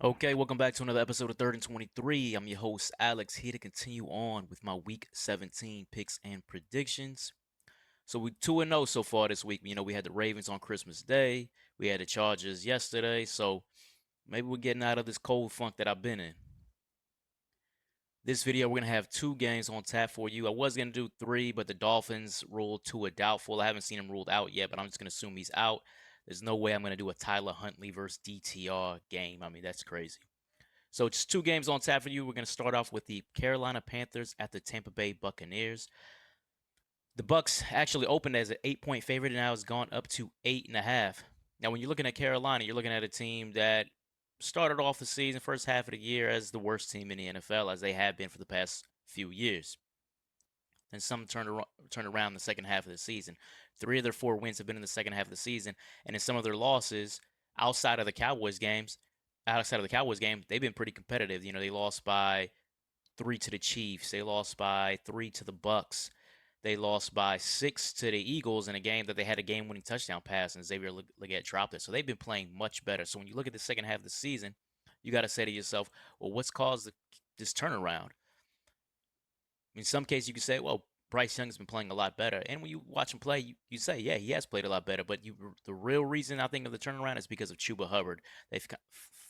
Okay, welcome back to another episode of Third and 23. I'm your host, Alex, here to continue on with my Week 17 picks and predictions. So we 2-0 so far this week. We had the Ravens on Christmas Day. We had the Chargers yesterday. So maybe we're getting out of this cold funk that I've been in. This video, we're going to have two games on tap for you. I was going to do three, but the Dolphins ruled Tua doubtful. I haven't seen him ruled out yet, but I'm just going to assume he's out. There's no way I'm going to do a Tyler Huntley versus DTR game. I mean, that's crazy. So just two games on tap for you. We're going to start off with the Carolina Panthers at the Tampa Bay Buccaneers. The Bucks actually opened as an 8-point favorite and now has gone up to 8.5. Now, when you're looking at Carolina, you're looking at a team that started off the season, first half of the year, as the worst team in the NFL, as they have been for the past few years. And some turned around in the second half of the season. 3 of their 4 wins have been in the second half of the season, and in some of their losses outside of the Cowboys games, outside of the Cowboys game, they've been pretty competitive. They lost by 3 to the Chiefs. They lost by 3 to the Bucks. They lost by 6 to the Eagles in a game that they had a game-winning touchdown pass, and Xavier Legette dropped it. So they've been playing much better. So when you look at the second half of the season, you got to say to yourself, well, what's caused this turnaround? In some cases, you could say, well, Bryce Young has been playing a lot better. And when you watch him play, you say, yeah, he has played a lot better. But the real reason I think of the turnaround is because of Chuba Hubbard.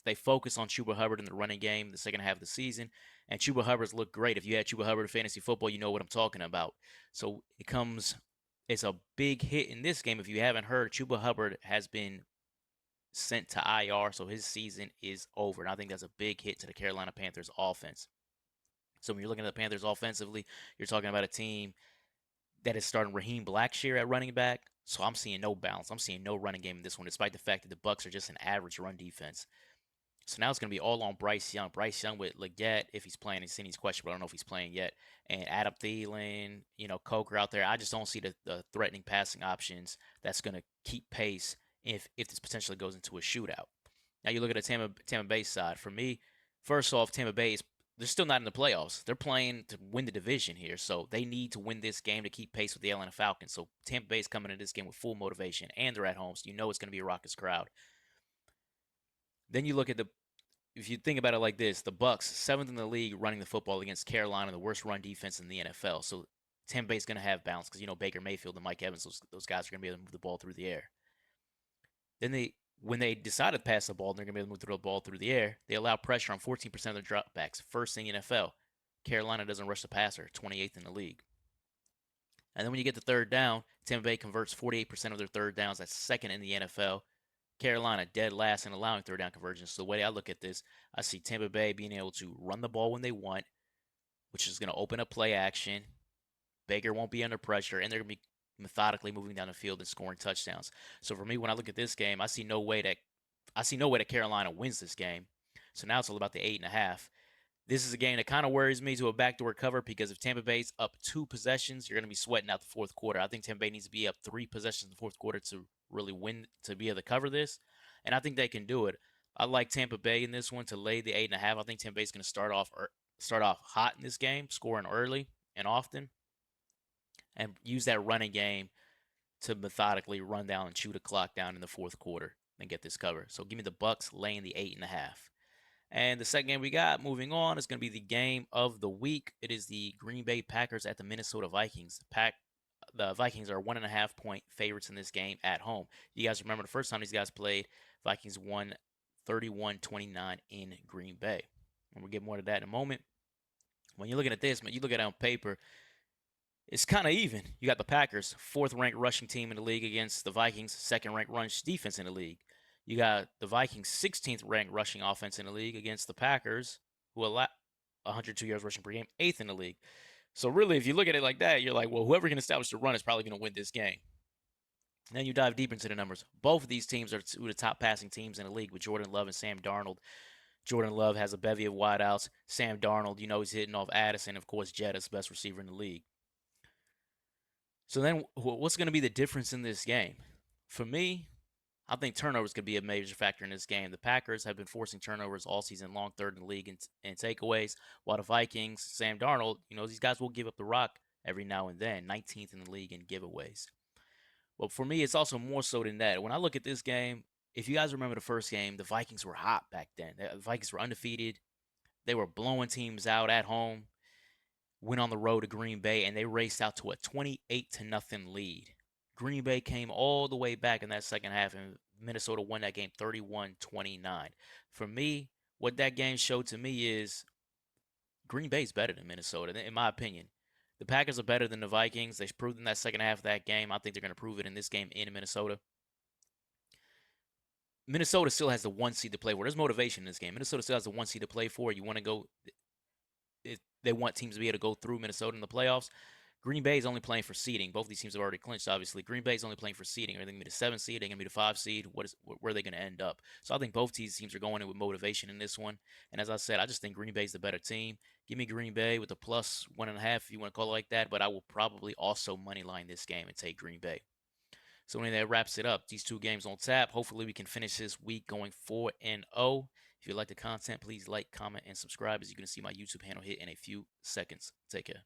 They focus on Chuba Hubbard in the running game the second half of the season, and Chuba Hubbard's looked great. If you had Chuba Hubbard in fantasy football, you know what I'm talking about. So it's a big hit in this game. If you haven't heard, Chuba Hubbard has been sent to IR, so his season is over. And I think that's a big hit to the Carolina Panthers offense. So when you're looking at the Panthers offensively, you're talking about a team that is starting Raheem Blackshear at running back. So I'm seeing no balance. I'm seeing no running game in this one, despite the fact that the Bucks are just an average run defense. So now it's going to be all on Bryce Young. Bryce Young with Legette, if he's playing. He's questionable. I don't know if he's playing yet. And Adam Thielen, Coker out there. I just don't see the threatening passing options that's going to keep pace if this potentially goes into a shootout. Now you look at the Tampa Bay side. For me, first off, Tampa Bay is they're still not in the playoffs. They're playing to win the division here, so they need to win this game to keep pace with the Atlanta Falcons. So Tampa Bay is coming into this game with full motivation, and they're at home, so you know it's going to be a raucous crowd. Then you look at if you think about it like this, the Bucks, seventh in the league running the football against Carolina, the worst run defense in the NFL. So Tampa Bay's going to have balance because Baker Mayfield and Mike Evans, those guys are going to be able to move the ball through the air. Then when they decide to pass the ball, they're going to be able to move the ball through the air. They allow pressure on 14% of their dropbacks, first in the NFL. Carolina doesn't rush the passer, 28th in the league. And then when you get to third down, Tampa Bay converts 48% of their third downs. That's second in the NFL. Carolina dead last in allowing third down conversions. So the way I look at this, I see Tampa Bay being able to run the ball when they want, which is going to open up play action. Baker won't be under pressure, and they're going to be methodically moving down the field and scoring touchdowns. So for me, when I look at this game, I see no way that Carolina wins this game. So now it's all about the 8.5. This is a game that kind of worries me to a backdoor cover because if Tampa Bay's up 2 possessions, you're going to be sweating out the fourth quarter. I think Tampa Bay needs to be up 3 possessions in the fourth quarter to really win, to be able to cover this. And I think they can do it. I like Tampa Bay in this one to lay the 8.5. I think Tampa Bay's going to start off hot in this game, scoring early and often, and use that running game to methodically run down and chew the clock down in the fourth quarter and get this cover. So give me the Bucks laying the 8.5. And the second game we got moving on is going to be the game of the week. It is the Green Bay Packers at the Minnesota Vikings. The Vikings are 1.5-point favorites in this game at home. You guys remember the first time these guys played, Vikings won 31-29 in Green Bay. And we'll get more to that in a moment. When you're looking at this, man, you look at it on paper, it's kind of even. You got the Packers, fourth-ranked rushing team in the league against the Vikings, second-ranked rush defense in the league. You got the Vikings 16th ranked rushing offense in the league against the Packers, who allow 102 yards rushing per game, 8th in the league. So really, if you look at it like that, you're like, well, whoever can establish the run is probably going to win this game. And then you dive deep into the numbers. Both of these teams are two of the top passing teams in the league with Jordan Love and Sam Darnold. Jordan Love has a bevy of wideouts. Sam Darnold, he's hitting off Addison. Of course, Jetta's best receiver in the league. So then what's going to be the difference in this game? For me, I think turnovers could be a major factor in this game. The Packers have been forcing turnovers all season long, third in the league in takeaways, while the Vikings, Sam Darnold, these guys will give up the rock every now and then, 19th in the league in giveaways. But for me, it's also more so than that. When I look at this game, If you guys remember the first game, the Vikings were hot back then. The Vikings were undefeated. They were blowing teams out at home. Went on the road to Green Bay and they raced out to a 28 to nothing lead. Green Bay came all the way back in that second half and Minnesota won that game 31-29. For me, what that game showed to me is Green Bay's better than Minnesota, in my opinion. The Packers are better than the Vikings. They proved in that second half of that game. I think they're going to prove it in this game in Minnesota. Minnesota still has the one seed to play for. There's motivation in this game. Minnesota still has the one seed to play for. You want to go. They want teams to be able to go through Minnesota in the playoffs. Green Bay is only playing for seeding. Both of these teams have already clinched, obviously. Green Bay is only playing for seeding. Are they going to be the 7 seed? Are they going to be the 5 seed? Where are they going to end up? So I think both these teams are going in with motivation in this one. And as I said, I just think Green Bay is the better team. Give me Green Bay with a plus 1.5 if you want to call it like that. But I will probably also money line this game and take Green Bay. So anyway, that wraps it up. These two games on tap. Hopefully we can finish this week going 4-0. If you like the content, please like, comment, and subscribe. As you can see, my YouTube handle hit in a few seconds. Take care.